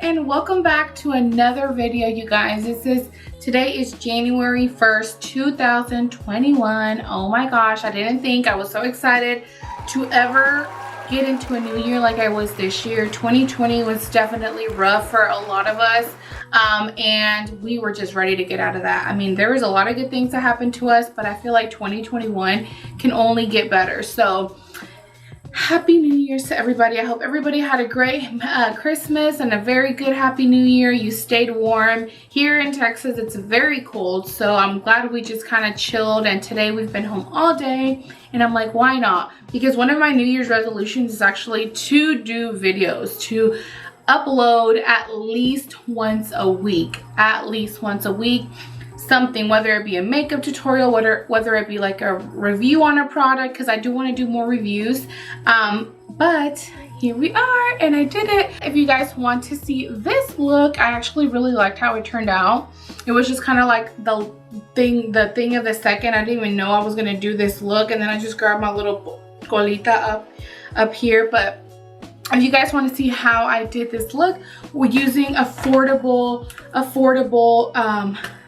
and welcome back to another video, you guys. Today is January 1st, 2021. Oh my gosh, I didn't think I was so excited to ever get into a new year like I was this year. 2020 was definitely rough for a lot of us, and we were just ready to get out of that. I mean, there was a lot of good things that happened to us, but I feel like 2021 can only get better. So Happy New Year's to everybody. I hope everybody had a great Christmas and a very good Happy New Year. You stayed warm. Here in Texas, it's very cold, so I'm glad we just kind of chilled, and today we've been home all day, and I'm like, why not? Because one of my New Year's resolutions is actually to do videos, to upload at least once a week. Something, whether it be a makeup tutorial, whether it be like a review on a product, because I do want to do more reviews, but here we are and I did it. If you guys want to see this look, I actually really liked how it turned out. It was just kind of like the thing of the second. I didn't even know I was going to do this look, and then I just grabbed my little colita up here. But if you guys want to see how I did this look, we're using affordable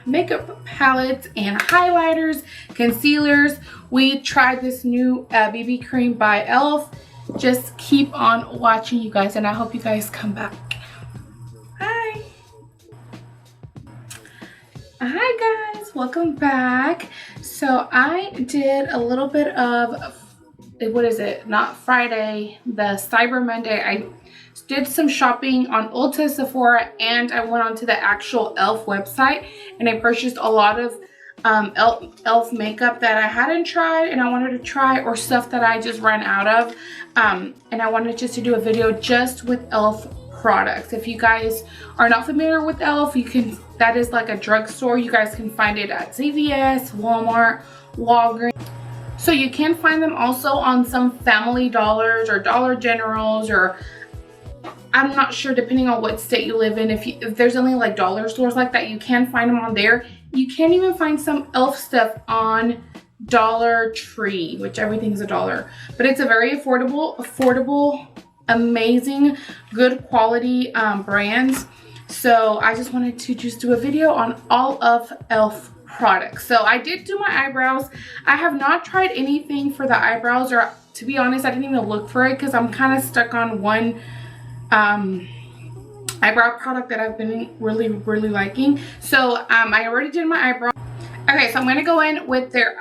makeup palettes and highlighters, concealers. We tried this new BB cream by e.l.f. Just keep on watching, you guys, and I hope you guys come back. Hi guys, welcome back. So I did a little bit of, what is it, not Friday, the Cyber Monday. I did some shopping on Ulta, Sephora, and I went onto the actual e.l.f. website, and I purchased a lot of e.l.f. makeup that I hadn't tried and I wanted to try, or stuff that I just ran out of, and I wanted just to do a video just with e.l.f. products. If you guys are not familiar with e.l.f., that is like a drugstore. You guys can find it at CVS, Walmart, Walgreens. So you can find them also on some Family Dollars or Dollar Generals, or I'm not sure, depending on what state you live in. If there's only like dollar stores like that, you can find them on there. You can even find some e.l.f. stuff on Dollar Tree, which everything's $1. But it's a very affordable, amazing, good quality brands. So I just wanted to just do a video on all of e.l.f. products. So I did do my eyebrows. I have not tried anything for the eyebrows, or to be honest, I didn't even look for it because I'm kind of stuck on one eyebrow product that I've been really liking. So I already did my eyebrow. Okay, so I'm going to go in with their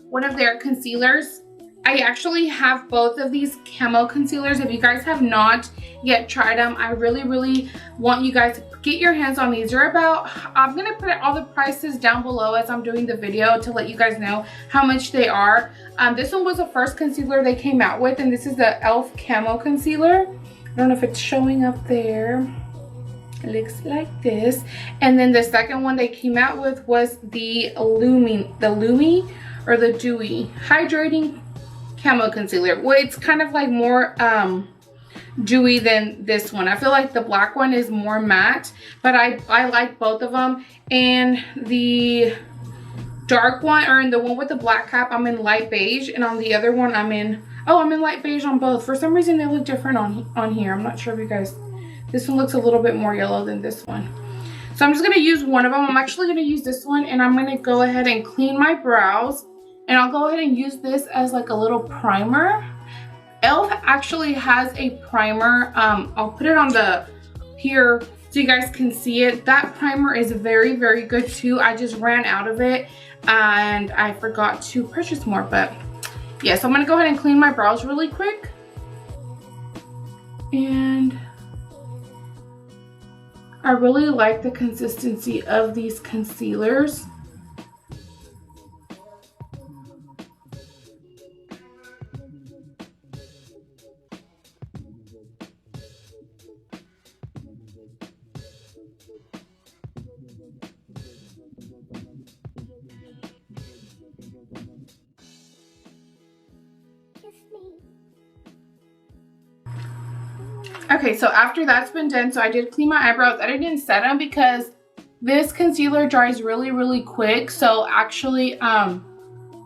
one of their concealers. I actually have both of these Camo concealers. If you guys have not yet tried them, I really want you guys to get your hands on these. They're about, I'm going to put all the prices down below as I'm doing the video to let you guys know how much they are. This one was the first concealer they came out with, and this is the e.l.f. Camo concealer. I don't know if it's showing up there. It looks like this. And then the second one they came out with was the Dewy Hydrating Camo Concealer. Well, it's kind of like more dewy than this one. I feel like the black one is more matte, but I like both of them. And the dark one, or in the one with the black cap, I'm in light beige, and on the other one I'm in light beige on both. For some reason they look different on here. I'm not sure if you guys, this one looks a little bit more yellow than this one. So I'm just going to use one of them. I'm actually going to use this one, and I'm going to go ahead and clean my brows, and I'll go ahead and use this as like a little primer. e.l.f. actually has a primer. I'll put it on here so you guys can see it. That primer is very good too. I just ran out of it and I forgot to purchase more, but yeah, so I'm going to go ahead and clean my brows really quick. And I really like the consistency of these concealers. Okay, so after that's been done, so I did clean my eyebrows. I didn't set them because this concealer dries really quick. So actually,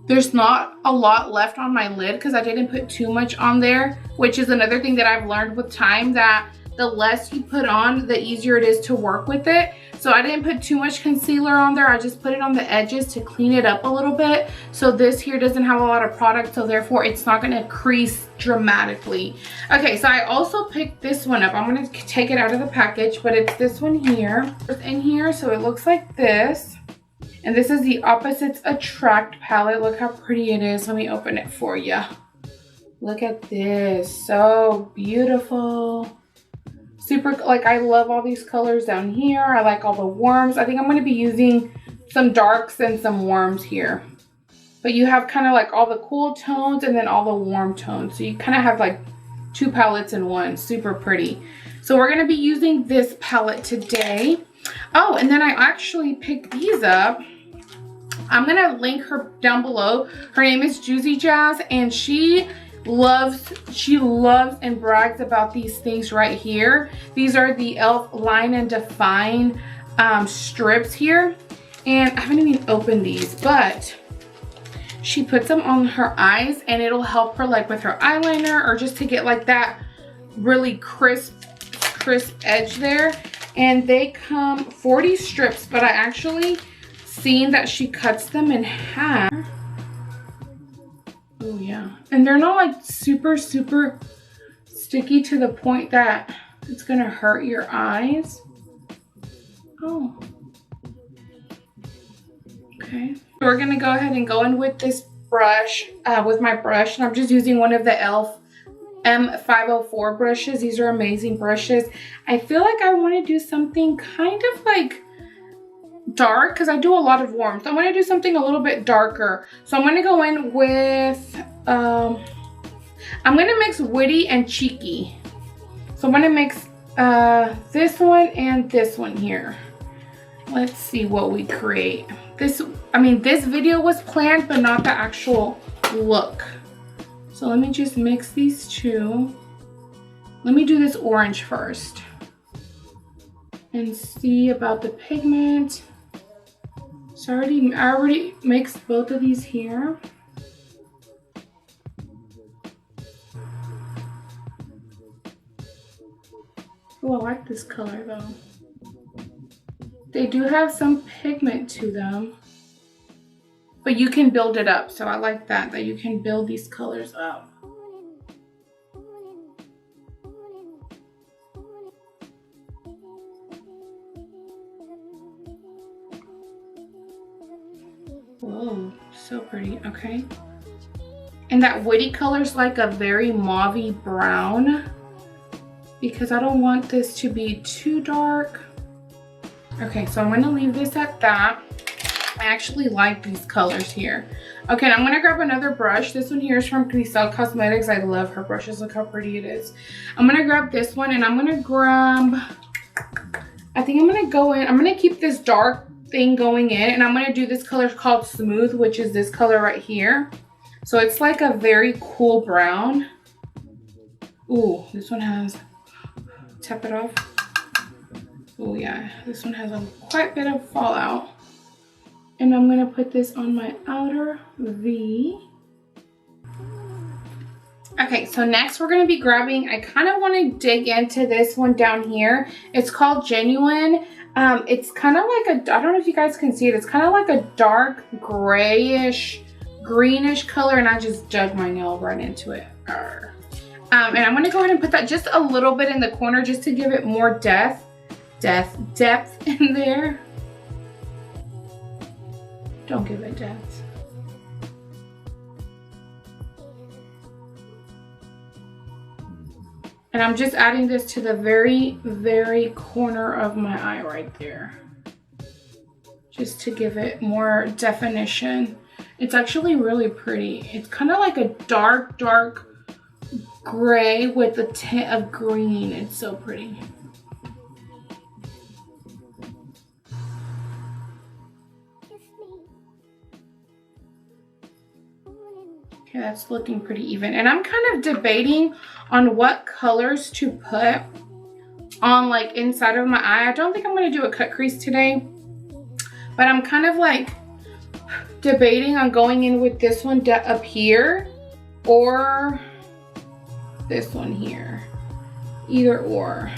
there's not a lot left on my lid because I didn't put too much on there, which is another thing that I've learned with time, that the less you put on, the easier it is to work with it. So I didn't put too much concealer on there. I just put it on the edges to clean it up a little bit. So this here doesn't have a lot of product, so therefore it's not gonna crease dramatically. Okay, so I also picked this one up. I'm gonna take it out of the package, but it's this one here. It's in here, so it looks like this. And this is the Opposites Attract palette. Look how pretty it is. Let me open it for you. Look at this, so beautiful. Super, like I love all these colors down here. I like all the warms. I think I'm gonna be using some darks and some warms here. But you have kind of like all the cool tones and then all the warm tones. So you kind of have like two palettes in one, super pretty. So we're gonna be using this palette today. Oh, and then I actually picked these up. I'm gonna link her down below. Her name is Juicy Jazz, and she loves and brags about these things right here. These are the e.l.f. Line and Define strips here, and I haven't even opened these, but she puts them on her eyes and it'll help her like with her eyeliner or just to get like that really crisp edge there. And they come 40 strips, but I actually seen that she cuts them in half. Oh yeah, and they're not like super sticky to the point that it's gonna hurt your eyes. Oh, okay. We're gonna go ahead and go in with this brush, with my brush, and I'm just using one of the e.l.f. M504 brushes. These are amazing brushes. I feel like I want to do something kind of like dark because I do a lot of warmth. I want to do something a little bit darker. So I'm going to go in with, I'm going to mix Witty and Cheeky. So I'm going to mix this one and this one here. Let's see what we create. This video was planned, but not the actual look. So let me just mix these two. Let me do this orange first and see about the pigment. So I already mixed both of these here. Oh, I like this color though. They do have some pigment to them, but you can build it up. So I like that you can build these colors up. Whoa, so pretty. Okay. And that Witty color is like a very mauvey brown because I don't want this to be too dark. Okay, so I'm going to leave this at that. I actually like these colors here. Okay, and I'm going to grab another brush. This one here is from P.S Cosmetics. I love her brushes. Look how pretty it is. I'm going to grab this one and I'm going to grab, I think I'm going to go in, I'm going to keep this dark thing going in, and I'm going to do this color called Smooth, which is this color right here. So it's like a very cool brown. Ooh, this one has, tap it off. Oh yeah, this one has a quite bit of fallout. And I'm gonna put this on my outer V. Okay, so next we're gonna be grabbing, I kind of want to dig into this one down here. It's called Genuine. It's kind of like a, I don't know if you guys can see it, it's kind of like a dark grayish, greenish color, and I just dug my nail right into it. And I'm gonna go ahead and put that just a little bit in the corner just to give it more depth in there. Don't give it depth. And I'm just adding this to the very corner of my eye right there, just to give it more definition. It's actually really pretty. It's kind of like a dark gray with a tint of green. It's so pretty. Okay, that's looking pretty even. And I'm kind of debating on what colors to put on like inside of my eye. I don't think I'm going to do a cut crease today, but I'm kind of like debating on going in with this one up here or this one here. Either or.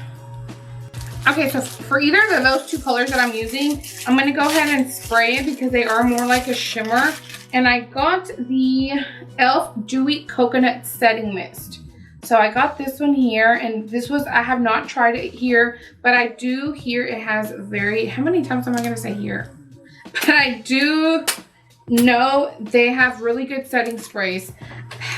Okay, so for either of those two colors that I'm using, I'm going to go ahead and spray it because they are more like a shimmer. And I got the e.l.f. Dewy Coconut Setting Mist. So I got this one here, and this was, I have not tried it here, but I do hear it has very, how many times am I going to say here? But I do know they have really good setting sprays.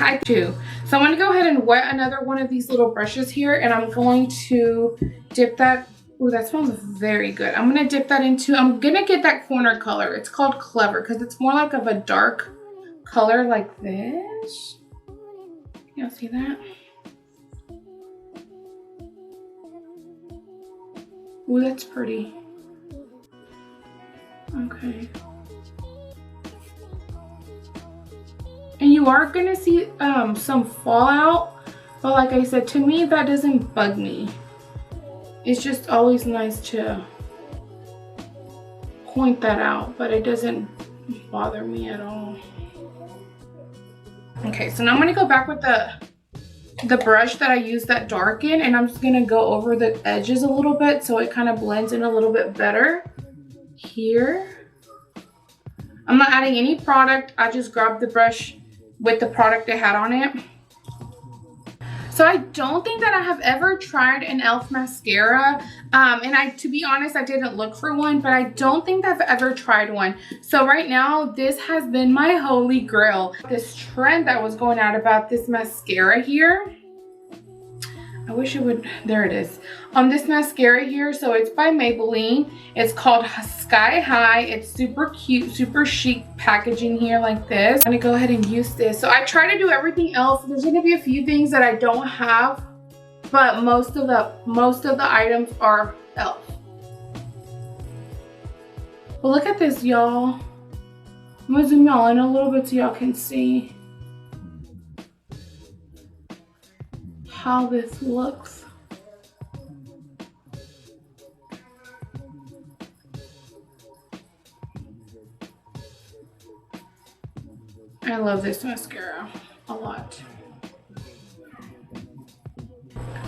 I do. So I'm going to go ahead and wet another one of these little brushes here, and I'm going to dip that. Oh, that smells very good. I'm going to dip that into, I'm going to get that corner color. It's called Clever because it's more like of a dark color like this. Y'all see that? Oh, that's pretty. Okay. And you are going to see some fallout, but like I said, to me that doesn't bug me. It's just always nice to point that out, but it doesn't bother me at all. Okay, so now I'm going to go back with the brush that I used that darken, and I'm just going to go over the edges a little bit so it kind of blends in a little bit better here. I'm not adding any product. I just grabbed the brush with the product it had on it. So I don't think that I have ever tried an e.l.f. mascara. And to be honest, I didn't look for one, but I don't think I've ever tried one. So right now, this has been my holy grail. This trend that was going out about this mascara here. I wish it would, there it is. This mascara here, so it's by Maybelline. It's called Sky High. It's super cute, super chic packaging here like this. I'm gonna go ahead and use this. So I try to do everything e.l.f. There's gonna be a few things that I don't have, but most of the items are e.l.f. But look at this, y'all. I'm gonna zoom y'all in a little bit so y'all can see how this looks. I love this mascara a lot.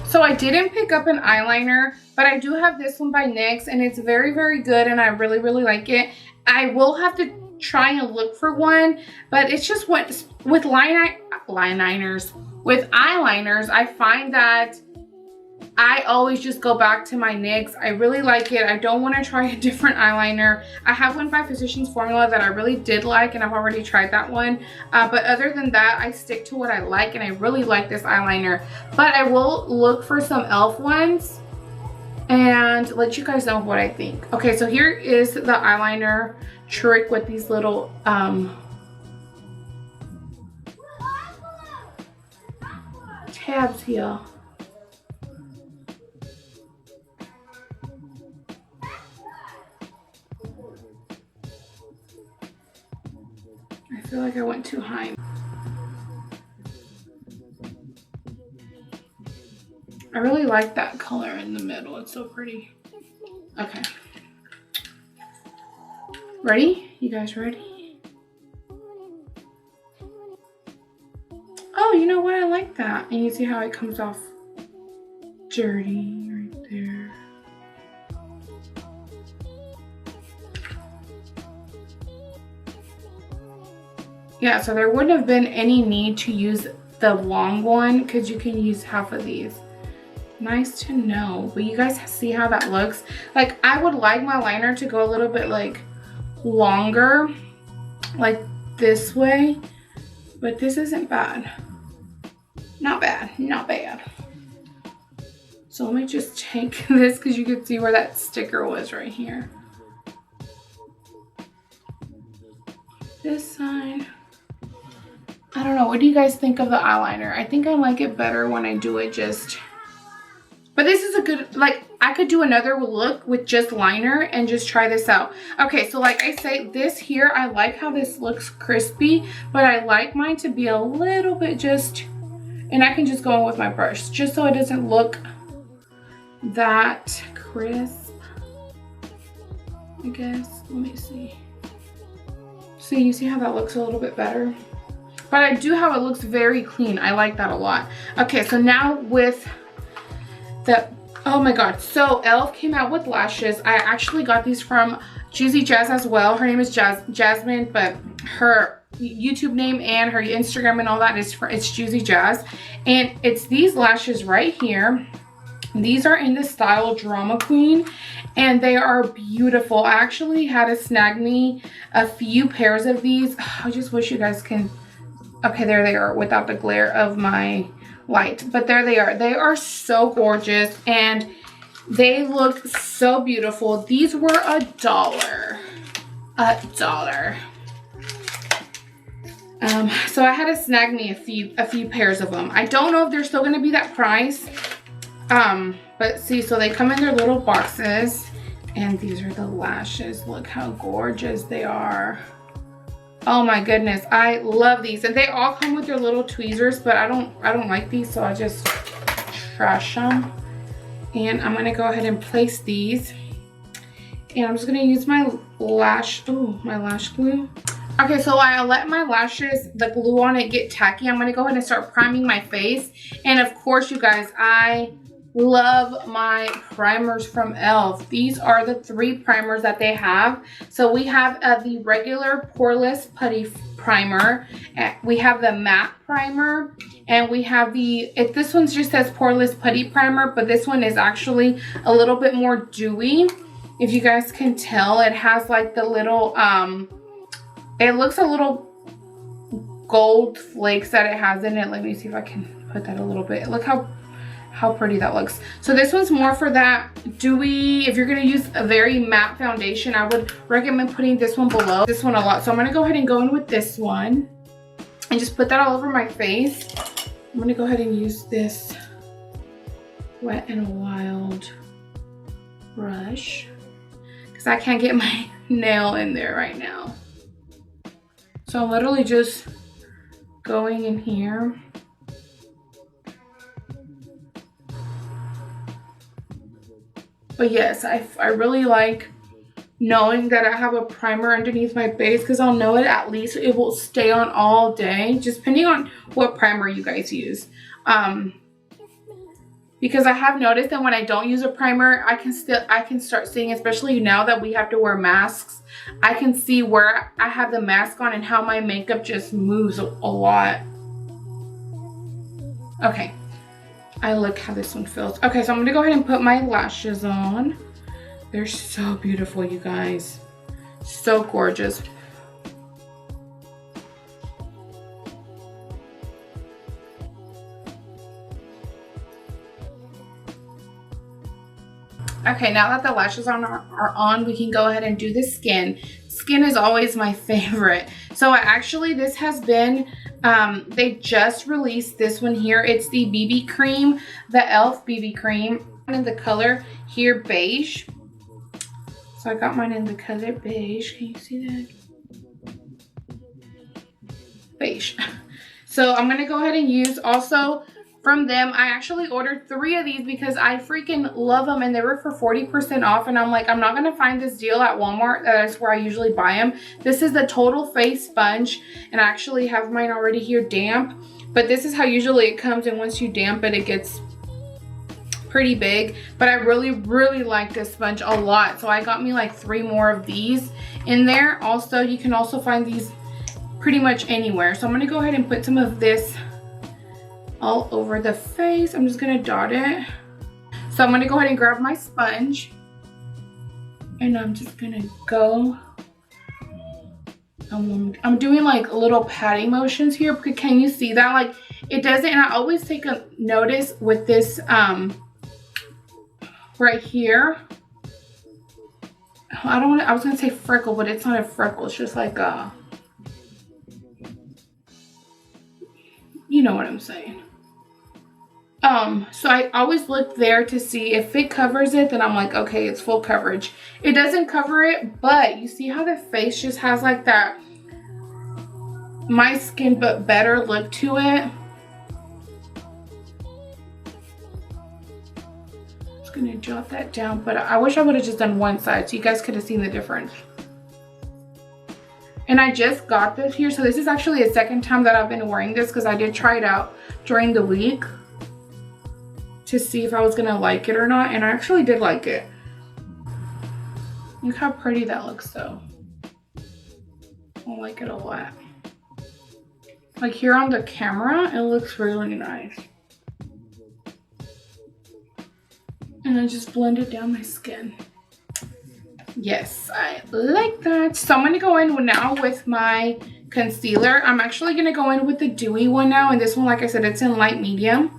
So I didn't pick up an eyeliner, but I do have this one by NYX, and it's very, very good, and I really, really like it. I will have to try and look for one, but it's just what with with eyeliners, I find that I always just go back to my NYX. I really like it. I don't want to try a different eyeliner. I have one by Physicians Formula that I really did like, and I've already tried that one. But other than that, I stick to what I like, and I really like this eyeliner. But I will look for some e.l.f. ones and let you guys know what I think. Okay, so here is the eyeliner trick with these little tabs here. I feel like I went too high. I really like that color in the middle. It's so pretty. Okay. Ready? You guys ready? Oh, you know what? I like that. And you see how it comes off dirty right there. Yeah, so there wouldn't have been any need to use the long one because you can use half of these. Nice to know. But you guys see how that looks? Like, I would like my liner to go a little bit like longer, like this way, but this isn't bad. Not bad, not bad. So let me just take this because you can see where that sticker was right here. This side. I don't know, what do you guys think of the eyeliner? I think I like it better when I do it just, but this is a good, like, I could do another look with just liner and just try this out. Okay, so like I say, this here, I like how this looks crispy, but I like mine to be a little bit just, and I can just go in with my brush, just so it doesn't look that crisp, I guess. Let me see. See, you see how that looks a little bit better? But I do how it looks very clean. I like that a lot. Okay, so now with the Oh my god, so e.l.f. came out with lashes. I actually got these from Juicy Jazz as well. Her name is Jasmine, but her YouTube name and her Instagram and all that is it's Juicy Jazz. And it's these lashes right here. These are in the style Drama Queen, and they are beautiful. I actually had to snag me a few pairs of these. I just wish you guys can... Okay, there they are without the glare of my light, but there they are. They are so gorgeous and they look so beautiful. These were $1. $1. So I had to snag me a few pairs of them. I don't know if they're still gonna be that price. But see, so they come in their little boxes, and these are the lashes. Look how gorgeous they are. Oh my goodness, I love these. And they all come with their little tweezers, but I don't like these, so I just trash them. And I'm gonna go ahead and place these. And I'm just gonna use my lash glue. Okay, so I let my lashes, the glue on it, get tacky. I'm gonna go ahead and start priming my face. And of course, you guys, I love my primers from e.l.f. These are the 3 primers that they have. So we have the regular poreless putty primer, we have the matte primer, and we have this one just says poreless putty primer, but this one is actually a little bit more dewy. If you guys can tell, it has like the little it looks a little gold flakes that it has in it. Let me see if I can put that a little bit. Look how pretty that looks. So this one's more for that dewy. If you're gonna use a very matte foundation, I would recommend putting this one below this one a lot. So I'm gonna go ahead and go in with this one and just put that all over my face. I'm gonna go ahead and use this Wet n Wild brush because I can't get my nail in there right now. So I'm literally just going in here. But yes, I really like knowing that I have a primer underneath my base because I'll know it, at least it will stay on all day, just depending on what primer you guys use. Because I have noticed that when I don't use a primer, I can start seeing, especially now that we have to wear masks, I can see where I have the mask on and how my makeup just moves a lot. Okay. I like how this one feels. Okay, so I'm gonna go ahead and put my lashes on. They're so beautiful, you guys. So gorgeous. Okay, now that the lashes are on, we can go ahead and do the skin. Skin is always my favorite. So this has been, they just released this one here. It's the BB cream, the e.l.f. BB cream in the color here, beige. So I got mine in the color beige. Can you see that? Beige. So I'm gonna go ahead and use also from them. I actually ordered 3 of these because I freaking love them, and they were for 40% off, and I'm like, I'm not gonna find this deal at Walmart. That's where I usually buy them. This is the Total Face Sponge, and I actually have mine already here damp, but this is how usually it comes, and once you damp it, it gets pretty big. But I really like this sponge a lot, so I got me like 3 more of these in there. Also, you can also find these pretty much anywhere. So I'm gonna go ahead and put some of this all over the face. I'm just gonna dot it. So I'm gonna go ahead and grab my sponge, and I'm just gonna go. I'm doing like little patting motions here, because can you see that? Like, it doesn't, and I always take a notice with this right here. I was gonna say freckle, but it's not a freckle, it's just like a, you know what I'm saying. So I always look there to see if it covers it, then I'm like, okay, it's full coverage. It doesn't cover it, but you see how the face just has like that my skin but better look to it. Just gonna jot that down, but I wish I would have just done one side so you guys could have seen the difference. And I just got this here, so this is actually the second time that I've been wearing this, because I did try it out during the week. to see if I was gonna like it or not, and I actually did like it. Look how pretty that looks though. I like it a lot. Like here on the camera, it looks really nice. And I just blend it down my skin. Yes, I like that. So I'm gonna go in now with my concealer. I'm actually gonna go in with the dewy one now, and this one, like I said, it's in light medium.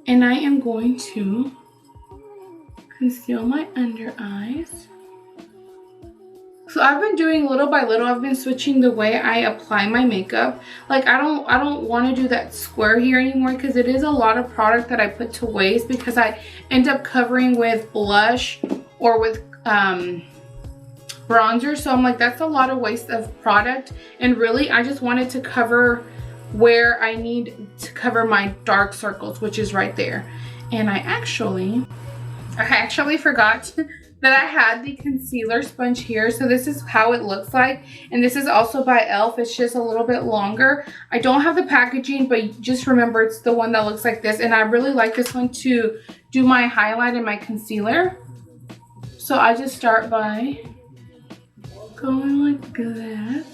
And I am going to conceal my under eyes. So I've been doing little by little, I've been switching the way I apply my makeup. Like I don't want to do that square here anymore, because it is a lot of product that I put to waste, because I end up covering with blush or with bronzer. So I'm like, that's a lot of waste of product, and really I just wanted to cover where I need to cover my dark circles, which is right there. And I actually forgot that I had the concealer sponge here. So this is how it looks like, and this is also by e.l.f. It's just a little bit longer. I don't have the packaging, but just remember it's the one that looks like this, and I really like this one to do my highlight and my concealer. So I just start by going like that,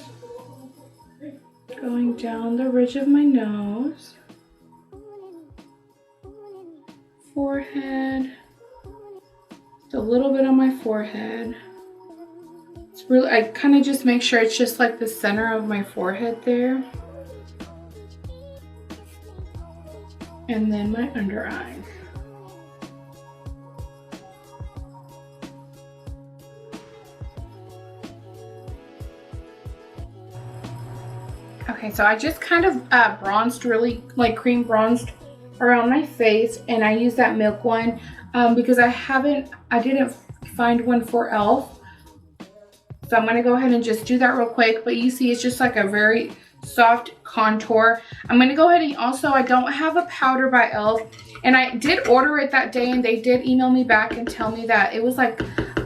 going down the ridge of my nose, forehead, a little bit on my forehead. It's really, I kind of just make sure it's just like the center of my forehead there. And then my under eyes. Okay, so I just kind of bronzed, really like cream bronzed around my face, and I use that milk one because I didn't find one for e.l.f. So I'm gonna go ahead and just do that real quick. But you see, it's just like a very soft contour. I'm gonna go ahead and also, I don't have a powder by e.l.f. and I did order it that day, and they did email me back and tell me that it was like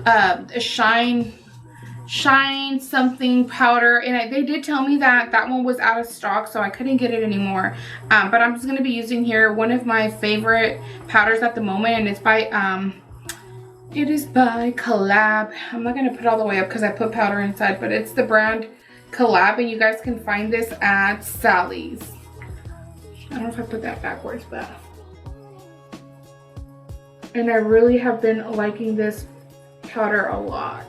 a shine something powder, and they did tell me that that one was out of stock, so I couldn't get it anymore. But I'm just going to be using here one of my favorite powders at the moment, and it's by it is by Collab. I'm not going to put it all the way up because I put powder inside, but it's the brand Collab, and you guys can find this at Sally's. I don't know if I put that backwards, but and I really have been liking this powder a lot.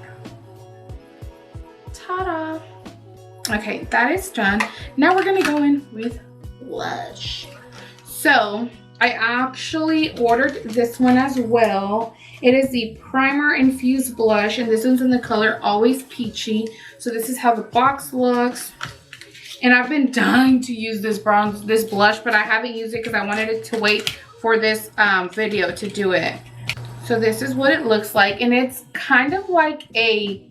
Ta-da! Okay, that is done. Now we're gonna go in with blush. So I actually ordered this one as well. It is the primer infused blush, and this one's in the color Always Peachy. So this is how the box looks. And I've been dying to use this blush, but I haven't used it because I wanted it to wait for this video to do it. So this is what it looks like, and it's kind of like a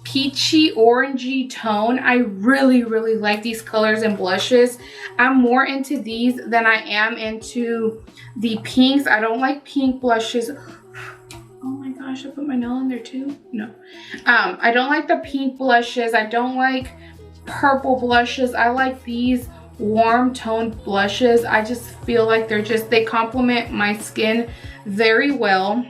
peachy orangey tone. I really like these colors and blushes. I'm more into these than I am into the pinks. I don't like pink blushes. Oh my gosh, I put my nail in there too. No, I don't like the pink blushes. I don't like purple blushes. I like these warm toned blushes. I just feel like they complement my skin very well.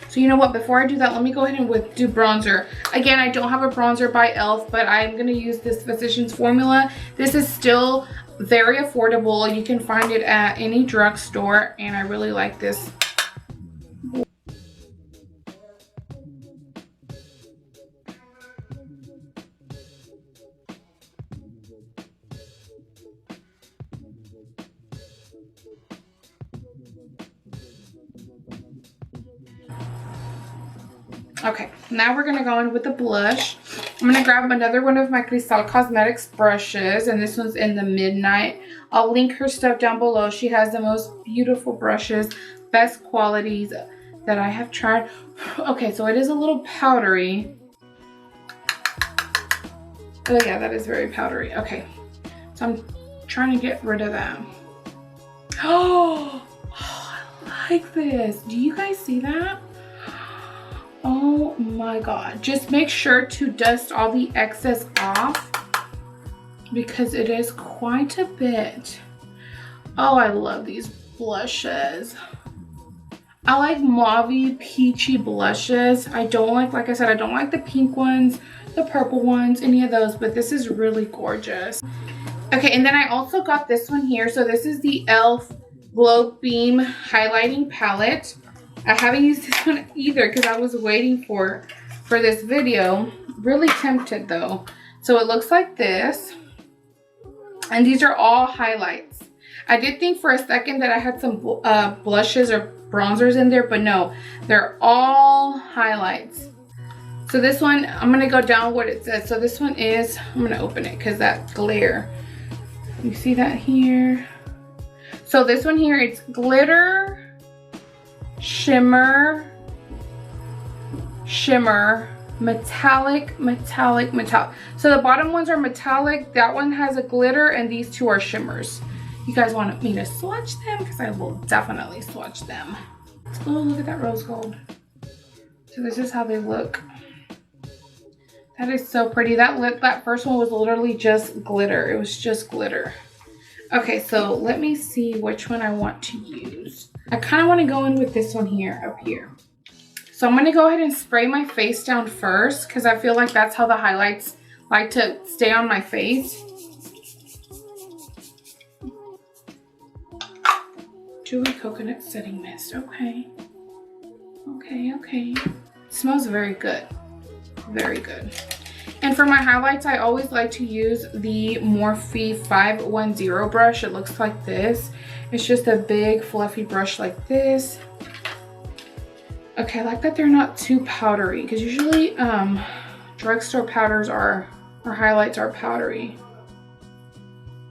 So you know what, before I do that, let me go ahead and do bronzer. Again, I don't have a bronzer by e.l.f., but I'm gonna use this Physicians Formula. This is still very affordable. You can find it at any drugstore, and I really like this. Okay, now we're gonna go in with the blush. I'm gonna grab another one of my Cristal Cosmetics brushes, and this one's in the Midnight. I'll link her stuff down below. She has the most beautiful brushes, best qualities that I have tried. Okay, so it is a little powdery. Oh yeah, that is very powdery. Okay, so I'm trying to get rid of that. Oh, I like this. Do you guys see that? Oh my god, just make sure to dust all the excess off because it is quite a bit. Oh, I love these blushes. I like mauvey peachy blushes. I don't like I said, I don't like the pink ones, the purple ones, any of those, but this is really gorgeous. Okay, and then I also got this one here. So this is the e.l.f. Glow Beam Highlighting Palette. I haven't used this one either because I was waiting for this video. Really tempted though. So it looks like this. And these are all highlights. I did think for a second that I had some blushes or bronzers in there, but no, they're all highlights. So this one, I'm going to go down what it says. So this one is, I'm going to open it because that glare. You see that here? So this one here, it's glitter, shimmer, shimmer, metallic, metallic, metallic. So the bottom ones are metallic. That one has a glitter and these two are shimmers. You guys want me to swatch them? Because I will definitely swatch them. Oh, look at that rose gold. So this is how they look. That is so pretty. That first one was literally just glitter. It was just glitter. Okay, so let me see which one I want to use. I kind of want to go in with this one here, up here. So I'm going to go ahead and spray my face down first because I feel like that's how the highlights like to stay on my face. Dewy Coconut Setting Mist. Okay. Okay, okay. It smells very good. Very good. And for my highlights, I always like to use the Morphe 510 brush. It looks like this. It's just a big fluffy brush like this. Okay, I like that they're not too powdery because usually drugstore powders or highlights are powdery.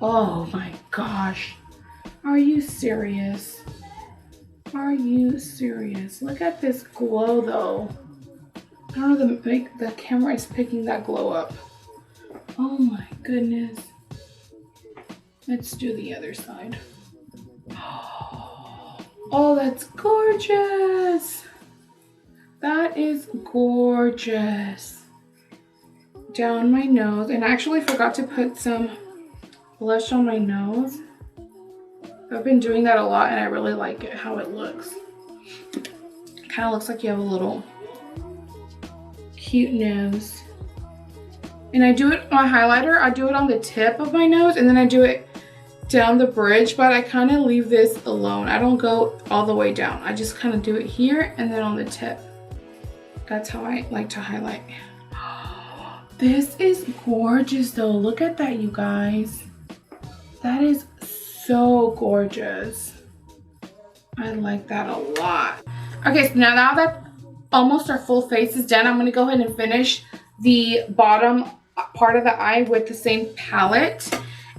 Oh my gosh. Are you serious? Are you serious? Look at this glow though. I don't know, the camera is picking that glow up. Oh my goodness. Let's do the other side. Oh, that's gorgeous. That is gorgeous. Down my nose. And I actually forgot to put some blush on my nose. I've been doing that a lot and I really like it, how it looks. Kind of looks like you have a little cute nose. And I do it, my highlighter, I do it on the tip of my nose and then I do it down the bridge, but I kind of leave this alone. I don't go all the way down. I just kind of do it here and then on the tip. That's how I like to highlight. This is gorgeous though. Look at that, you guys. That is so gorgeous. I like that a lot. Okay, so now that almost our full face is done, I'm going to go ahead and finish the bottom part of the eye with the same palette.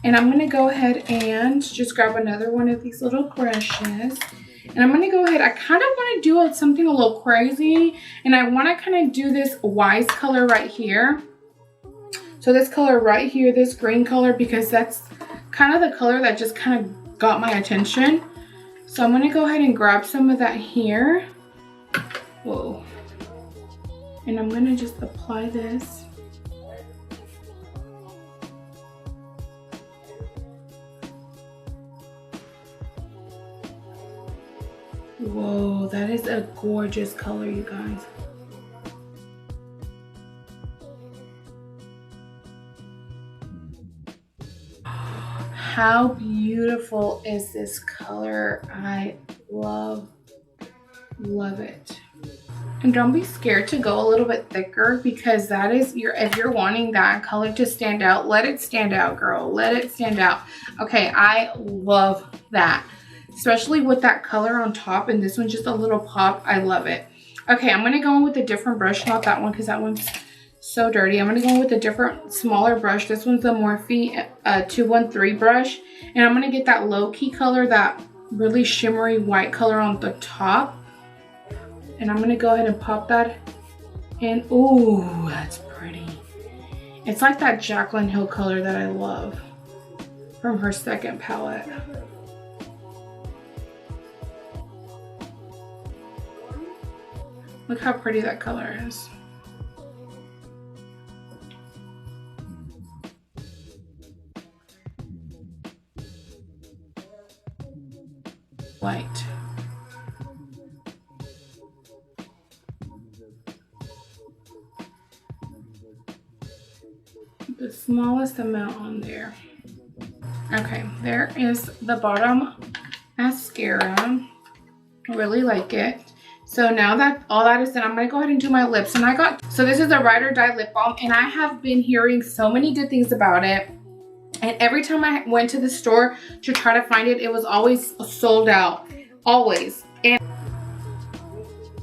And I'm going to go ahead and just grab another one of these little brushes. And I'm going to go ahead, I kind of want to do something a little crazy. And I want to kind of do this Wise color right here. So this color right here, this green color, because that's kind of the color that just kind of got my attention. So I'm going to go ahead and grab some of that here. Whoa. And I'm going to just apply this. Whoa, that is a gorgeous color, you guys. How beautiful is this color? I love it. And don't be scared to go a little bit thicker because that is if you're wanting that color to stand out, let it stand out, girl. Let it stand out. Okay, I love that. Especially with that color on top and this one's just a little pop. I love it. Okay, I'm going to go in with a different brush, not that one because that one's so dirty. I'm going to go in with a different, smaller brush. This one's the Morphe 213 brush. And I'm going to get that low-key color, that really shimmery white color on the top. And I'm going to go ahead and pop that in. Ooh, that's pretty. It's like that Jaclyn Hill color that I love from her second palette. Look how pretty that color is. the smallest amount on there. Okay, there is the bottom mascara. I really like it. So now that all that is done, I'm gonna go ahead and do my lips. And so this is a Ride or Die lip balm, and I have been hearing so many good things about it. And every time I went to the store to try to find it, it was always sold out, always. And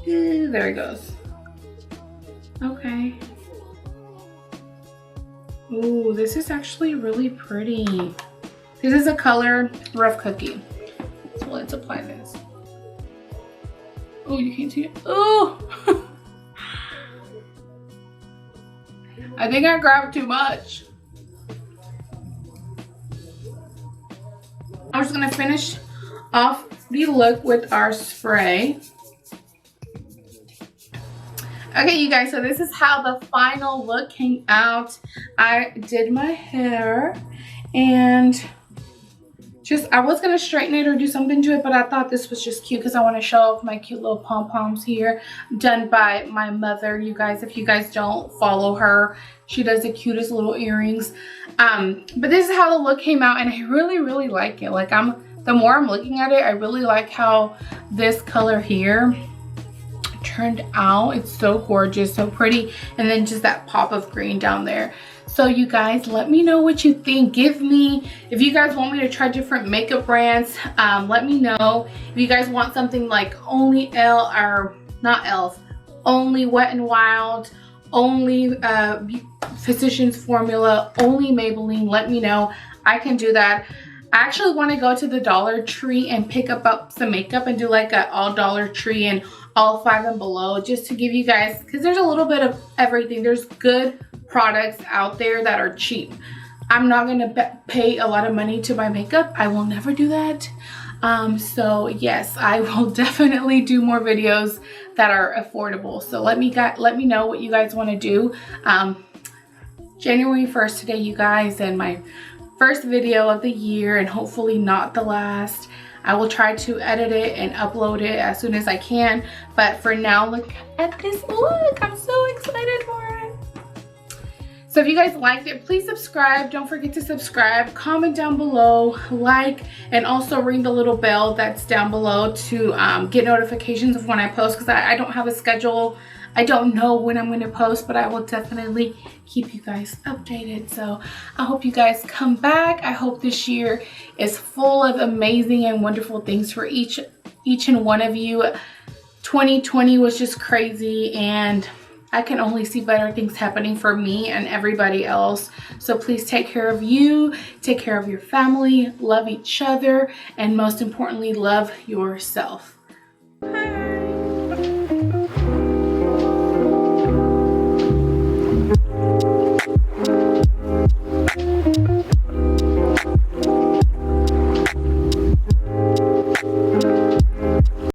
there it goes. Okay. Ooh, this is actually really pretty. This is a color Rough Cookie. So let's apply this. Oh, you can't see it. Oh, I think I grabbed too much. I'm just gonna finish off the look with our spray. Okay, you guys, so this is how the final look came out. I did my hair and I was gonna straighten it or do something to it, but I thought this was just cute because I want to show off my cute little pom-poms here, done by my mother. You guys, if you guys don't follow her, she does the cutest little earrings. But this is how the look came out, and I really, really like it. Like, the more I'm looking at it, I really like how this color here turned out. It's so gorgeous, so pretty, and then just that pop of green down there. So you guys, let me know what you think. Give me, if you guys want me to try different makeup brands, let me know. If you guys want something like only only Wet n Wild, only Physicians Formula, only Maybelline, let me know. I can do that. I actually want to go to the Dollar Tree and pick up some makeup and do like a all Dollar Tree and all 5 and below, just to give you guys, because there's a little bit of everything. There's good products out there that are cheap. I'm not gonna pay a lot of money to buy makeup. I will never do that. So yes, I will definitely do more videos that are affordable. So let me know what you guys want to do. January 1st today, you guys, and my first video of the year, and hopefully not the last. I will try to edit it and upload it as soon as I can. But for now, look at this look. I'm so excited for it. So if you guys liked it, please subscribe. Don't forget to subscribe, comment down below, like, and also ring the little bell that's down below to get notifications of when I post, because I don't have a schedule. I don't know when I'm going to post, but I will definitely keep you guys updated. So I hope you guys come back. I hope this year is full of amazing and wonderful things for each and one of you. 2020 was just crazy, and I can only see better things happening for me and everybody else. So please take care of you, take care of your family, love each other, and most importantly, love yourself.